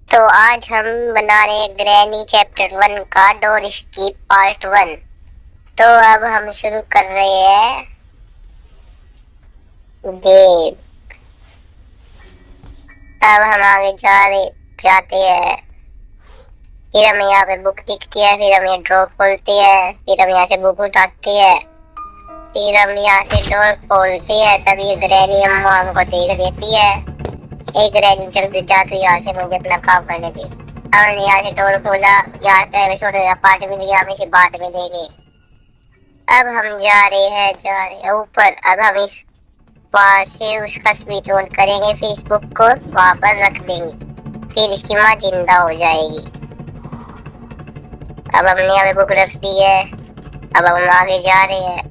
तो आज हम बना रहे हैं ग्रैनी चैप्टर 1 का डोर स्कीप पार्ट 1। तो अब हम शुरू कर रहे हैं गेम। अब हम आगे जाते हैं। फिर हमें यहाँ पे बुक दिखती है, फिर हम ये ड्रॉ खोलते हैं, फिर हम यहाँ से बुक उठाते हैं, फिर हम यहाँ से डोर खोलते हैं। तब ये ग्रैनी अम्मा हमको देख देती है। एक ग्रैनी जल्दी जाती यहाँ से, मुझे अपना काम करने दी। हमने यहाँ से डोर खोला, यहाँ पे हमें छोटा पार्ट मिल गया, हम इसे बाद में देंगे। अब हम जा रहे हैं ऊपर। अब हम इस वहाँ से उसका स्विच ऑन करेंगे, फेसबुक को वहाँ पर रख देंगे, फिर इसकी माँ जिंदा हो जाएगी। अब हमने यहाँ पे बुक रख दी है। अब हम आगे जा रहे हैं।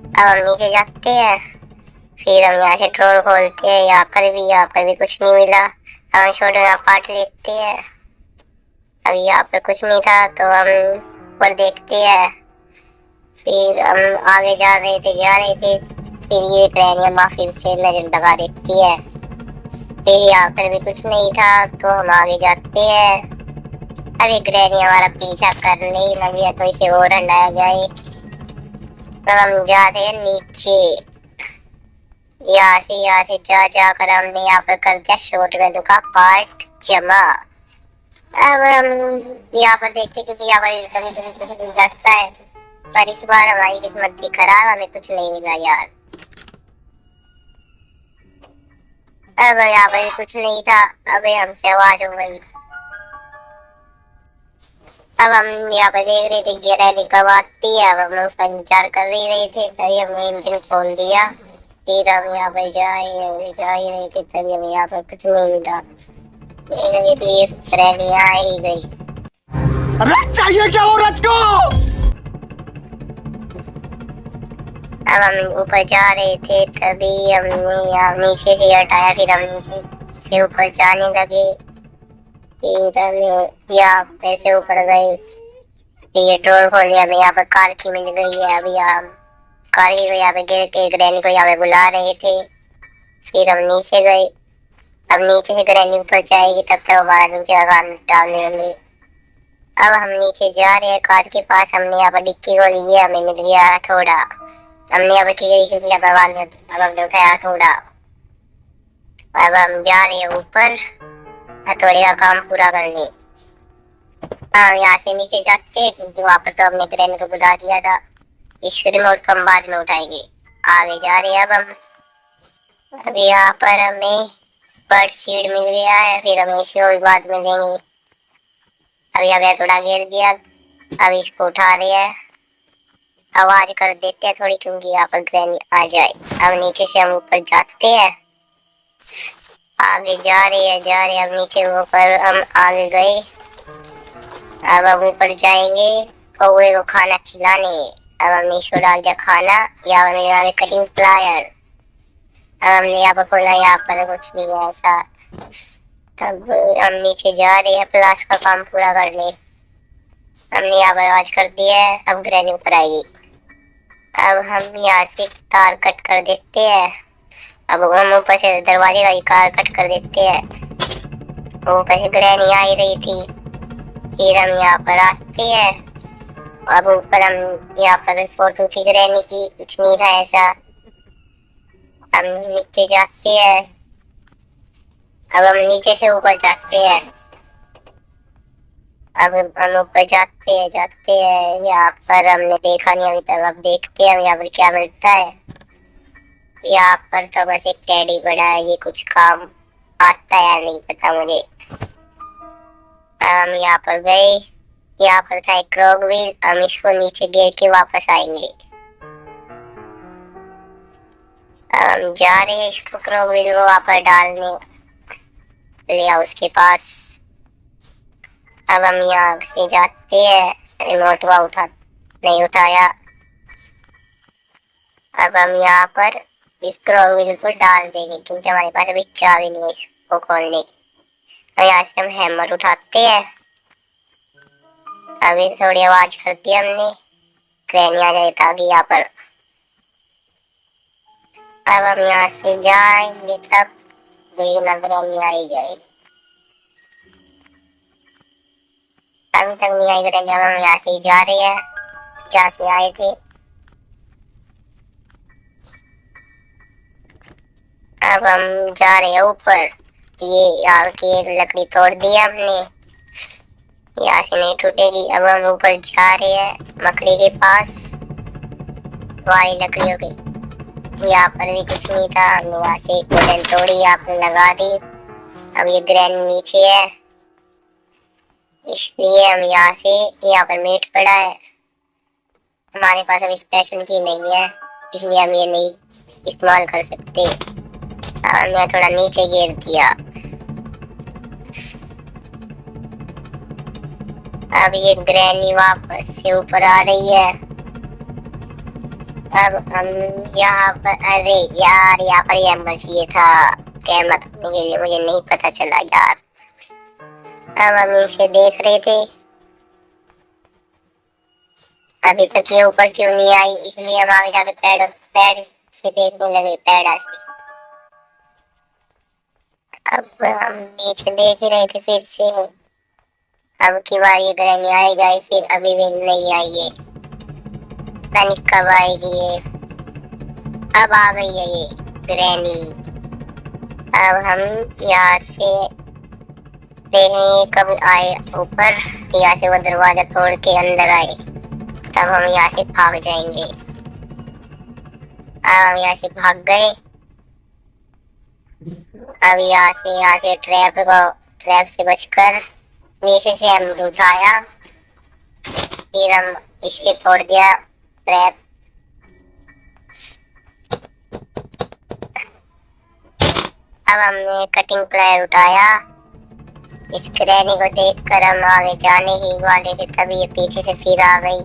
अब हम नीचे जाते हैं, फिर हम यहाँ से ड्रॉर खोलते हैं। यहाँ पर भी कुछ नहीं मिला। हम छोटा पार्ट लेते हैं। अब यहाँ पर कुछ नहीं था तो हम ऊपर देखते हैं। फिर हम आगे जा रहे थे। फिर ये ग्रैनी अम्मा फिर से नजर लगा देती है। फिर यहाँ पर भी कुछ नहीं था तो हम आगे जाते हैं। अब ये ग्रैनी हमारा पीछा करने ही लगी है तो इसे और हटाया जाए। तो हम जाते हैं नीचे। यहाँ से जाकर हमने यहाँ पर कर दिया शॉटगन का पार्ट जमा। अब हम यहाँ पर देखते क्योंकि यहाँ पर कभी कुछ मिल जाता है, पर इस बार हमारी किस्मत थी खराब, हमें कुछ नहीं मिला यार। अब यहाँ पर कुछ नहीं था। अबे हमसे आवाज हो गई। अब हम यहाँ पर देख रहे थे ग्रैनी कब आती है। अब हम लोग उसका इंतजार कर ही रहे थे, तभी हमने इंजन खोल दिया। फिर हम यहाँ पर जा ही रहे थे, तभी हमें यहाँ पर कुछ नहीं मिला। ग्रैनी आ ही गई। रथ चाहिए क्या औरत को? अब हम ऊपर जा रहे थे, तभी हमने यहाँ नीचे से हटाया, फिर हम नीचे से ऊपर जाने लगे। फिर हम यहाँ पैसे ऊपर गए, फिर ये डोर खोली। हमें यहाँ पर कार की मिल गई है। अभी हम कार की यहाँ पे गिर के ग्रैनी को यहाँ पे बुला रहे थे। फिर हम नीचे गए। अब नीचे से ग्रैनी ऊपर जाएगी, तब तक हमारा नीचे का काम डाल देंगे। अब हम नीचे जा रहे हैं कार के पास। हमने यहाँ पर डिक्की को लिए, हमें मिल गया थोड़ा। हमने अब की गई क्योंकि अब हमने उठाया थोड़ा। अब हम जा रहे हैं ऊपर हथौड़े का काम पूरा करने। हम यहाँ से नीचे जाते हैं क्योंकि वहाँ पर तो हमने ग्रैनी को बुला दिया था। इस रिमोट को हम बाद में उठाएंगे। आगे जा रहे हैं अब हम। अब यहाँ पर हमें बर्ड सीड मिल गया है, फिर हम इसे भी बाद में देंगे। अब यहाँ थोड़ा घेर दिया। अब इसको उठा रहे हैं, आवाज कर देते हैं थोड़ी क्योंकि यहाँ पर ग्रैनी आ जाए। अब नीचे से हम ऊपर जाते हैं, आगे जा रहे हैं। अब नीचे ऊपर हम आगे गए। अब हम ऊपर जाएंगे कौवे को खाना खिलाने। अब हमने इसको डाल दिया खाना। या हमने कटिंग प्लायर। अब हमने यहाँ पर खोला, यहाँ पर कुछ नहीं है ऐसा। अब हम नीचे जा रहे हैं प्लास का काम पूरा करने। हमने यहाँ पर आवाज कर दिया है, अब ग्रैनी ऊपर आएगी। अब हम यहाँ से तार कट कर देते हैं। अब हम ऊपर से दरवाजे का कार कट कर देते हैं। ऊपर से ग्रैनी आ ही रही थी। फिर हम यहाँ पर आते हैं। अब ऊपर हम यहाँ पर फोटो की ग्रैनी की, कुछ नहीं था ऐसा। हम नीचे जाते हैं। अब हम नीचे से ऊपर जाते हैं। अब हम ऊपर जाते हैं। यहाँ पर हमने देखा नहीं अभी तक, अब देखते हैं यहाँ पर क्या मिलता है। यहाँ पर तो बस एक टेडी पड़ा है, ये कुछ काम आता है या नहीं पता मुझे। हम यहाँ पर गए, यहाँ पर था एक क्रोग व्हील। हम इसको नीचे गिर के वापस आएंगे। हम जा रहे हैं इसको क्रोग व्हील को वापस डालने लिया उसके पास। अब हम यहाँ से जाते हैं, रिमोट को नहीं उठाया। अब हम यहाँ पर इस क्रोग व्हील को डाल देंगे क्योंकि हमारे पास अभी चाबी नहीं है इसको खोलने की। तो यहाँ से हम हैमर उठाते हैं। अभी थोड़ी आवाज कर दी हमने, ग्रैनी आ जाए ताकि यहाँ पर। अब हम यहाँ से जाएंगे तब देखना ग्रैनी आ ही जाएगी। अभी तक नहीं आई ग्रैनी। अब हम यहाँ से ही जा रहे हैं जहाँ से आए थे। अब हम जा रहे हैं ऊपर। ये यहाँ की एक लकड़ी तोड़ दी हमने, यहाँ से नहीं टूटेगी। अब हम ऊपर जा रहे हैं मकड़ी के पास, वाली लकड़ियों के। यहाँ पर भी कुछ नहीं था, हमने यहाँ से एक बोतल तोड़ी, यहाँ पर लगा दी। अब ये ग्रैनी नीचे है, इसलिए हम यहाँ से, यहाँ पर मीट पड़ा है, हमारे पास अभी स्पेशल की नहीं है, इसलिए हम ये नहीं इस्तेमाल कर सकते। हमने थोड़ा नीचे गिर दिया। अब ये ग्रैनी वापस से ऊपर आ रही है। अब हम यहाँ पर, अरे यार यहाँ पर ये एम्बर चाहिए था कहमत होने के लिए, मुझे नहीं पता चला यार। अब हम इसे देख रहे थे, अभी तक ये ऊपर क्यों नहीं आई, इसलिए हम आगे जाके पैड से देखने लगे, पैडा से। अब हम नीचे देख रहे थे फिर से, अब की बार ये ग्रैनी आई जाए, फिर अभी भी नहीं आई है, पता नहीं कब आएगी ये। अब आ गई है ये ग्रैनी। अब हम यहाँ से देखेंगे कब आए ऊपर, यहाँ से वो दरवाजा तोड़ के अंदर आए, तब हम यहाँ से भाग जाएंगे। अब हम यहाँ से भाग गए। अब यहाँ से ट्रैप से बचकर नीचे से हम उठाया, फिर हम इसके तोड़ दिया ट्रैप। अब हमने कटिंग प्लायर उठाया। इस ग्रैनी को देखकर हम आगे जाने ही वाले थे, तभी ये पीछे से फिर आ गई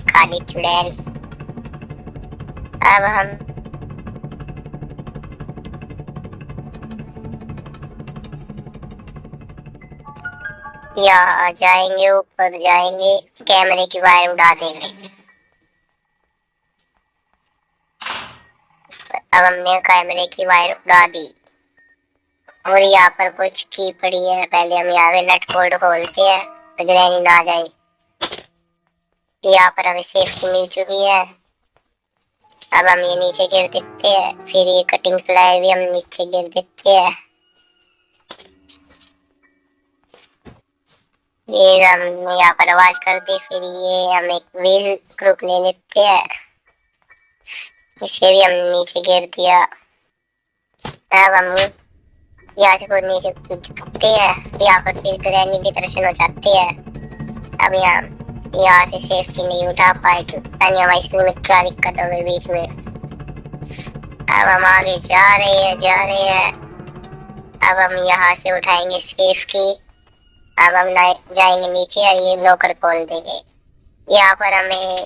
काली चुड़ैल। अब हम यहाँ जाएंगे, ऊपर जाएंगे, कैमरे की वायर उड़ा देंगे। अब हमने कैमरे की वायर उड़ा दी और यहाँ पर कुछ की पड़ी है। पहले हम यहाँ पे नट बोल्ट खोलते हैं तो ग्रैनी ना आ जाए। यहाँ पर हमें सेफ्टी मिल चुकी है। अब हम ये नीचे गिर देते हैं, फिर ये कटिंग प्लाई भी हम नीचे गिर देते हैं। फिर हमने यहाँ पर आवाज कर दी, फिर ये हम एक व्हील ग्रुप ले लेते हैं, इसे भी हमने नीचे गिर दिया। अब हम यहाँ से खुद नीचे कूद जाते हैं, यहाँ पर फिर ग्रैनी के दर्शन हो जाते हैं। अब यहाँ से सेफ्टी नहीं उठा पाए, क्योंकि हमारी स्क्रीन में क्या दिक्कत हो गई बीच में। अब हम आगे जा रहे हैं। अब हम यहाँ से उठाएंगे सेफ की। अब हम जाएंगे नीचे और ये लॉकर खोल देंगे। यहाँ पर हमें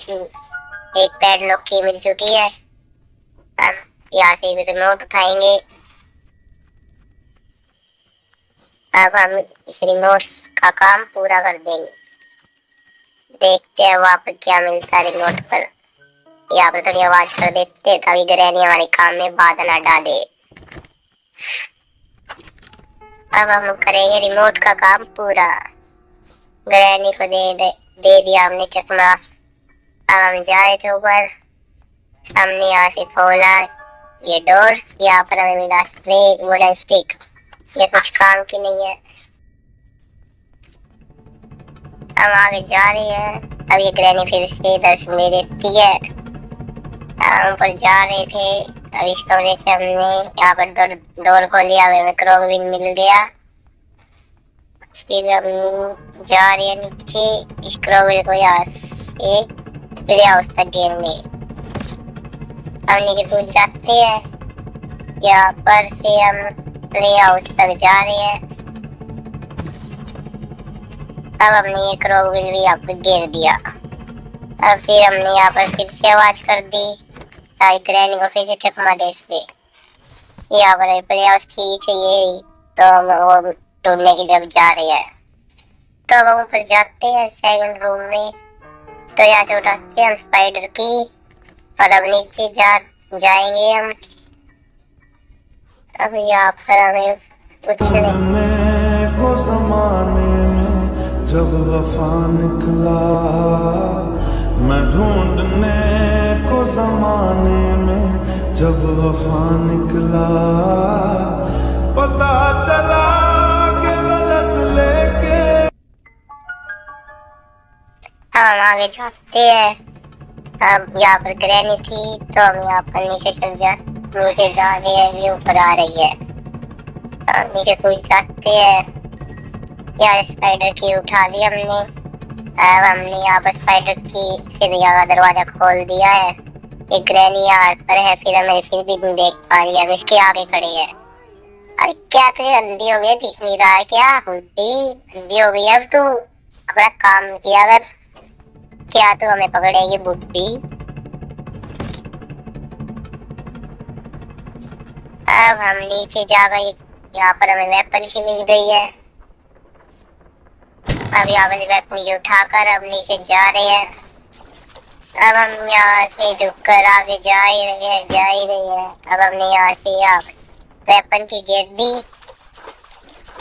एक पैडलॉक की मिल चुकी है। अब यहाँ से भी रिमोट उठाएंगे। अब हम इस रिमोट का काम पूरा कर देंगे। देखते हैं वहाँ पर क्या मिलता है रिमोट पर। यहाँ पर थोड़ी आवाज कर देते हैं ताकि ग्रैनी हमारे काम में बाधा ना डाले। अब हम करेंगे रिमोट का काम पूरा। ग्रैनी को दे दिया हमने चकमा। अब हम जा रहे थे ऊपर, हमने यहाँ से खोला ये डोर। यहाँ पर हमें मिला स्प्रे, वुडन स्टिक, ये कुछ काम की नहीं है। हम आगे जा रहे हैं। अब ये ग्रैनी फिर से दर्शन दे देती है। हम ऊपर जा रहे थे, अब इस कमरे से हमने यहाँ पर डोर खोली, हमें क्रोगविन मिल गया। फिर हम जा रहे हैं नीचे, इस क्रोगविन को यहाँ से प्ले हाउस तक घेरने। हम नीचे कूद जाते हैं, यहाँ पर से हम प्ले हाउस तक जा रहे हैं। अब हमने ये क्रोगविन भी यहाँ पर घेर दिया। अब फिर हमने यहाँ पर फिर से आवाज कर दी ताकि ग्रैनी को फिर से चकमा दे सके। यहाँ पर प्ले हाउस की चाहिए, तो हम वो ढूंढने की जब जा रहे हैं। तो अब हम ऊपर जाते हैं सेकंड रूम में, तो यहाँ से उठाते हैं हम स्पाइडर की और अब नीचे जाएंगे हम। अब यहाँ पर हमें कुछ नहीं, जब वफा निकला मैं ढूंढने को जमाने में, जब वफा निकला पता चला कि गलत लेके। हम आगे जाते हैं। अब यहाँ पर ग्रैनी थी तो हम यहाँ पर नीचे जा रहे हैं, ये ऊपर आ रही है। हम नीचे कूद जाते हैं। यार स्पाइडर की उठा ली हमने। अब हमने यहाँ पर स्पाइडर की से का दरवाजा खोल दिया है। ये ग्रैनी यहाँ पर है, फिर हमें फिर भी नहीं देख पा रही है, हम इसके आगे खड़े हैं। अरे क्या तुझे अंधी हो गई, दिख नहीं रहा है क्या? बुड्ढी अंधी हो गई, अब तू अपना काम किया कर, क्या तू हमें पकड़ेगी बुड्ढी? अब हम नीचे जा गए। यहाँ पर हमें वेपन की मिल गई है। अब यहाँ पर वेपन की उठाकर अब नीचे जा रहे हैं। अब हम यहाँ से झुककर आगे जा ही रहे हैं। अब हमने यहाँ से वेपन की गिर दी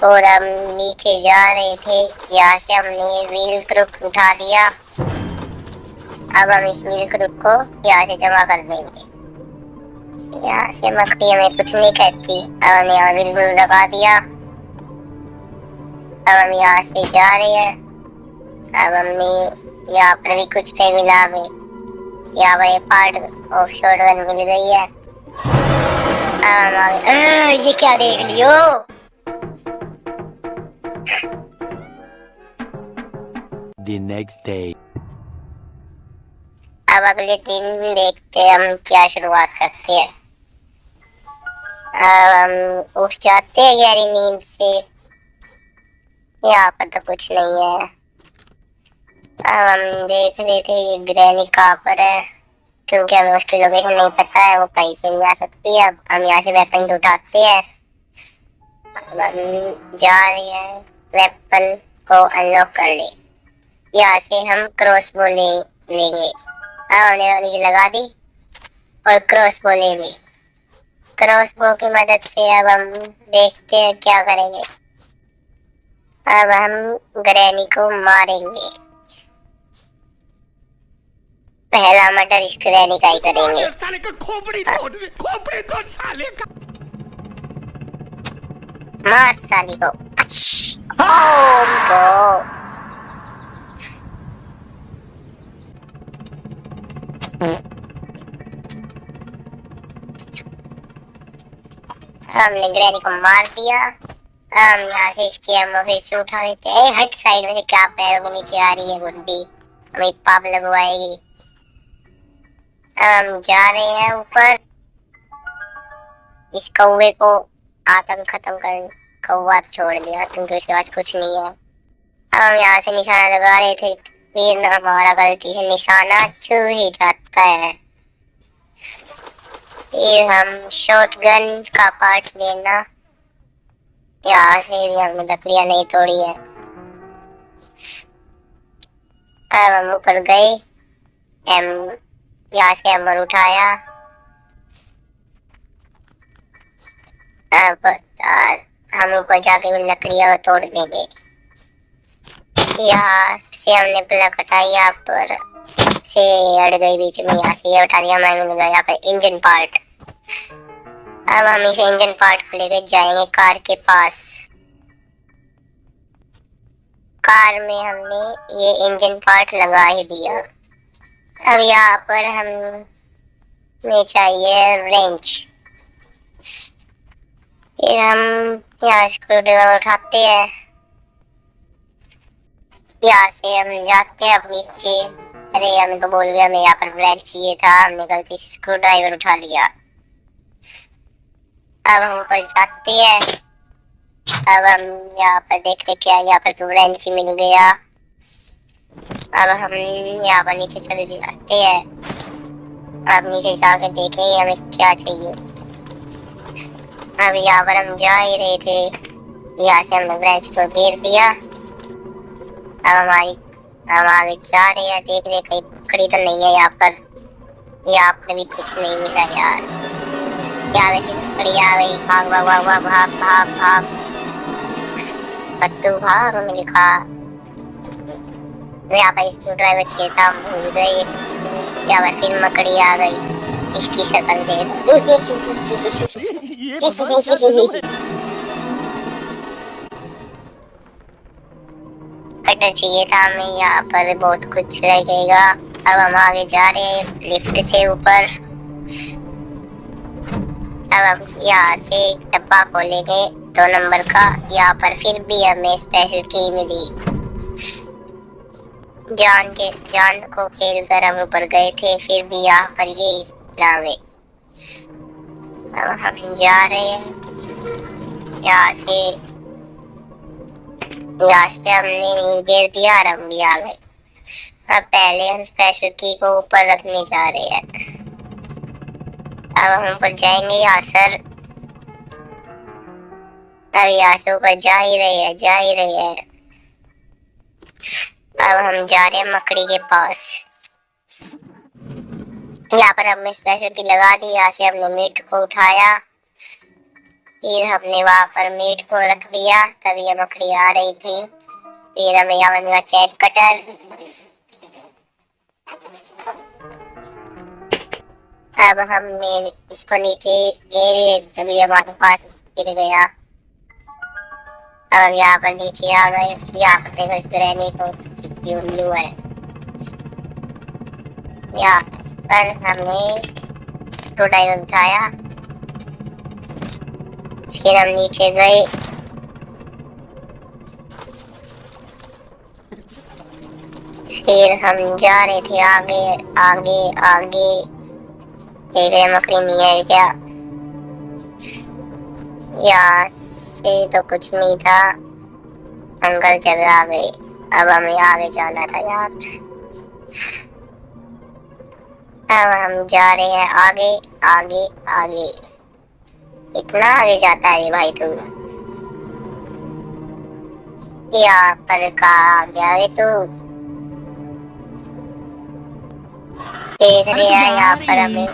और हम नीचे जा रहे थे। यहाँ से हमने व्हील क्रूक उठा लिया। अब हम इस व्हील क्रूक को यहाँ से जमा कर देंगे। यहाँ से मकड़ी हमें कुछ नहीं कहती। अब हमने यहाँ व्हील क्रूक लगा दिया। अब हम यहाँ से जा रहे हैं। अब हमने यहाँ पर भी कुछ नहीं मिला हमें। यहाँ पर एक पार्ट ऑफ शॉटगन मिल गई है। अब हम ये क्या देख लियो? The next day. अब अगले दिन देखते हैं हम क्या शुरुआत करते हैं। अब हम उठ जाते हैं गहरी नींद से। यहाँ पर तो कुछ नहीं है। अब हम देख रहे थे ये ग्रैनी कहाँ पर है, क्योंकि हमें उसकी लोकेशन नहीं पता है, वो कहीं से भी आ सकती है। अब हम यहाँ से वेपन उठाते हैं। अब हम जा रहे हैं वेपन को अनलॉक कर ले। यहाँ से हम क्रॉसबो लेंगे। अब हमने लगा दी और क्रॉसबो ले ली। क्रॉसबो की मदद से अब हम देखते हैं क्या करेंगे। अब हम ग्रैनी को मारेंगे। पहला मर्डर इस ग्रैनी का ही करेंगे। साले का खोपड़ी तोड़ साले का। मार साली को। ओम को हमने ग्रैनी को मार दिया। हम यहाँ से इसकी हम फिर से उठा लेते हैं। हट साइड में से, क्या पैरों के नीचे आ रही है बुड्ढी, हमें पाप लगवाएगी। हम जा रहे हैं ऊपर। इस कौवे को आतंक खत्म कर, कौवा छोड़ दिया क्योंकि उसके पास कुछ नहीं है। हम यहाँ से निशाना लगा रहे थे, फिर हमारा गलती से निशाना छू ही जाता है। फिर हम शॉटगन का पार्ट लेना। यहाँ से भी हमने लकड़ियाँ नहीं तोड़ी है। अब हम ऊपर गए। यहाँ से हमर उठाया। अब हम ऊपर जाके भी लकड़ियाँ तोड़ देंगे। यहाँ से हमने प्लग हटाई, यहाँ पर से अड़ गई बीच में, यहाँ से ये उठा दिया। मैं मिल गया यहाँ पर इंजन पार्ट। अब हम इसे इंजन पार्ट को लेकर जाएंगे कार के पास। कार में हमने ये इंजन पार्ट लगा ही दिया। अब यहाँ पर हमें चाहिए रेंच। फिर हम यहाँ स्क्रूड्राइवर उठाते हैं। यहाँ से हम जाते हैं अपनी नीचे। अरे हमें तो बोल गया, हमें यहाँ पर ब्रेक चाहिए था, हमने गलती से स्क्रूड्राइवर उठा लिया। अब हम ऊपर जाते हैं। अब हम यहाँ पर देखते क्या, यहाँ पर तो ब्रेंच मिल गया। अब हम यहाँ पर नीचे चले जाते हैं। अब नीचे जाके देखेंगे हमें क्या चाहिए। अब यहाँ पर हम जा ही रहे थे, यहाँ से हमने ब्रेंच को घेर दिया। अब हम आगे जा रहे हैं, देख रहे कहीं पकड़ी तो नहीं है यहाँ पर। यहाँ पर भी कुछ नहीं मिला यार। यहाँ पे पकड़ी आ गई। भाग भाग भाग भाग भाग भाग भाग, बस तू भाग, मैंने लिखा। यहाँ पर स्क्रू ड्राइवर चाहिए था, भूल गए। यहाँ पर फिर मकड़ी आ गई, इसकी शक्ल देख। ये भगवान क्या गजब है। कटर चाहिए था हमें, यहाँ पर बहुत कुछ लगेगा। अब हम आगे जा रहे हैं लिफ्ट से ऊपर। अब हम यहाँ से एक डब्बा खोलेंगे 2 नंबर का। यहाँ पर फिर भी हमें स्पेशल की मिली। जान को खेल कर हम ऊपर गए थे, फिर भी यहाँ पर ये लावे। अब हम जा रहे हैं यहाँ से हमने गिर दिया और हम भी आ गए। अब पहले हम स्पेशल की को ऊपर रखने जा रहे हैं। अब हम ऊपर जाएंगे यहाँ सर। अब यहाँ से ऊपर जा ही रहे हैं। अब हम जा रहे हैं मकड़ी के पास। यहाँ पर हमने स्पेशल की लगा दी। यहाँ से हमने मीट को उठाया, फिर हमने वहाँ पर मीट को रख दिया, तभी ये मकड़ी आ रही थी। फिर हमें यहाँ मिला चैन कटर। अब हमने इसको नीचे गिरे, तभी हमारे पास गिर गया। अब यहाँ पर नीचे आ गए। यहाँ पर देखो इस ग्रैनी को कितनी उल्लू है। यहाँ पर हमने स्क्रू ड्राइवर उठाया, फिर हम नीचे गए। फिर हम जा रहे थे आगे आगे आगे। देख रहे मकड़ी नहीं है क्या? यहाँ से तो कुछ नहीं था, अंकल जगह आ गई। अब हमें आगे जाना था यार। अब हम जा रहे हैं आगे आगे आगे। इतना आगे जाता है भाई तू। यहाँ पर कहाँ आ गया है तू? देख रहे हैं यहाँ पर हमें।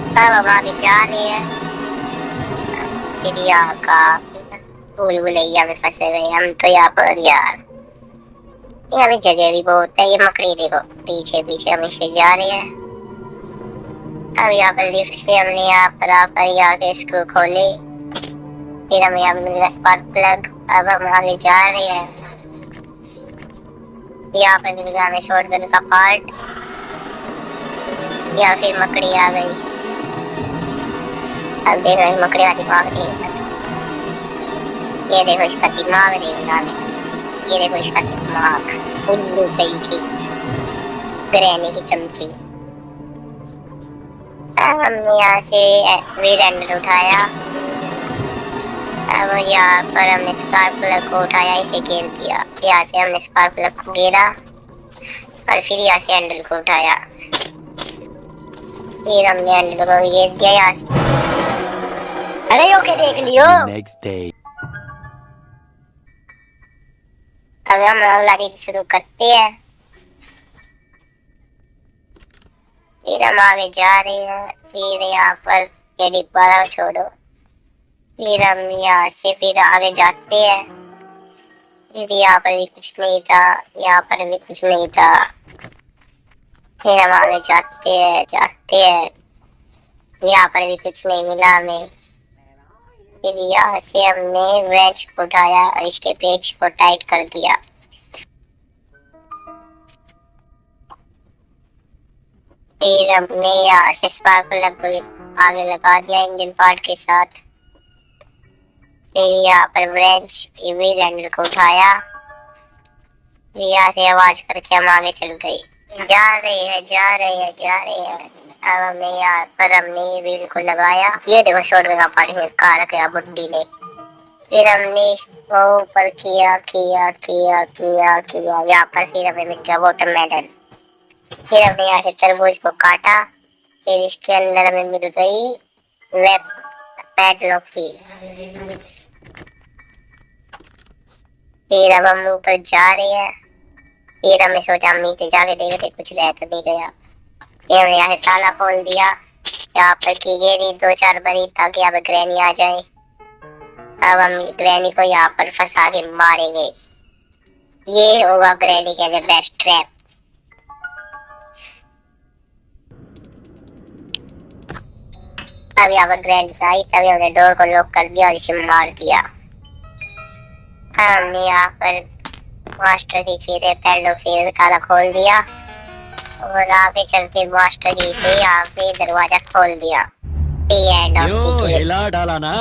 अब हम आगे जा रहे हैं। फिर यहाँ का भूल भुलैया में फंसे हुए हम तो यहाँ पर यार। यहाँ भी जगह भी बहुत है। ये मकड़ी देखो पीछे पीछे हम इसके जा रहे हैं। अब यहाँ पर लिफ्ट से हमने यहाँ पर आकर यहाँ के स्क्रू खोले, फिर हमें यहाँ मिल गया स्पार्क प्लग। अब हम आगे जा रहे हैं। यहाँ पर मिल गया हमें शॉटगन का पार्ट। या फिर मकड़ी आ गई। अब देख रहे मकड़ी का दिमाग नहीं। ये देखो इसका दिमाग देखना है। ये देखो इसका दिमाग, उल्लू सही की ग्रैनी की चमची। अब हमने यहाँ से व्हील हैंडल उठाया। अब यहाँ पर हमने स्पार्क प्लग को उठाया, इसे घेर दिया। यहाँ से हमने स्पार्क प्लग को घेरा और फिर यहाँ से हैंडल को उठाया। फिर हमने हैंडल को घेर दिया यहाँ से। अरे ओके देख लियो। Next day. अब हम अगला रील शुरू करते हैं। फिर हम आगे जा रहे हैं। फिर यहाँ पर ये डिब्बा छोड़ो। फिर हम यहाँ से फिर आगे जाते हैं। फिर यहाँ पर भी कुछ नहीं था, यहाँ पर भी कुछ नहीं था। फिर हम आगे जाते हैं। यहाँ पर भी कुछ नहीं मिला हमें। फिर यहाँ से हमने व्रेंच को उठाया और इसके पेच को टाइट कर दिया। फिर हमने यहाँ से स्पार्क प्लग को आगे लगा दिया इंजन पार्ट के साथ। फिर यहाँ पर व्रेंच व्हील हैंडल को उठाया। यहाँ से आवाज करके हम आगे चल गए। जा रहे हैं। अब हमने यहाँ पर हमने व्हील को लगाया। ये देखो शॉटगन का पार्ट कार रखा बुड्ढी ने। फिर हमने इसको ऊपर किया। यहाँ पर फिर हमें मिल गया वाटरमेलन। फिर हमने यहाँ से तरबूज को काटा। फिर इसके अंदर हमें मिल गई वेब पैडलॉक की। फिर अब हम ऊपर जा रहे हैं। फिर हमने सोचा हम नीचे जाके देखते कुछ रह तो नहीं गया। फिर हमने यहाँ से ताला खोल दिया। यहाँ पर की गई 2-4 बारी ताकि यहाँ पर ग्रैनी आ जाए। अब हम ग्रैनी को यहाँ पर फंसा के मारेंगे। ये होगा ग्रैनी के लिए बेस्ट ट्रैप। अब यहाँ पर ग्रैनी आई, तभी हमने डोर को लॉक कर दिया और इसे मार दिया। हमने यहाँ पर मास्टर की चीजें पैडलॉक से ताला खोल दिया और आगे चल के मास्टर की से यहाँ पे दरवाजा खोल दिया। दी एंड ऑफ द गेम। हिला डाला ना।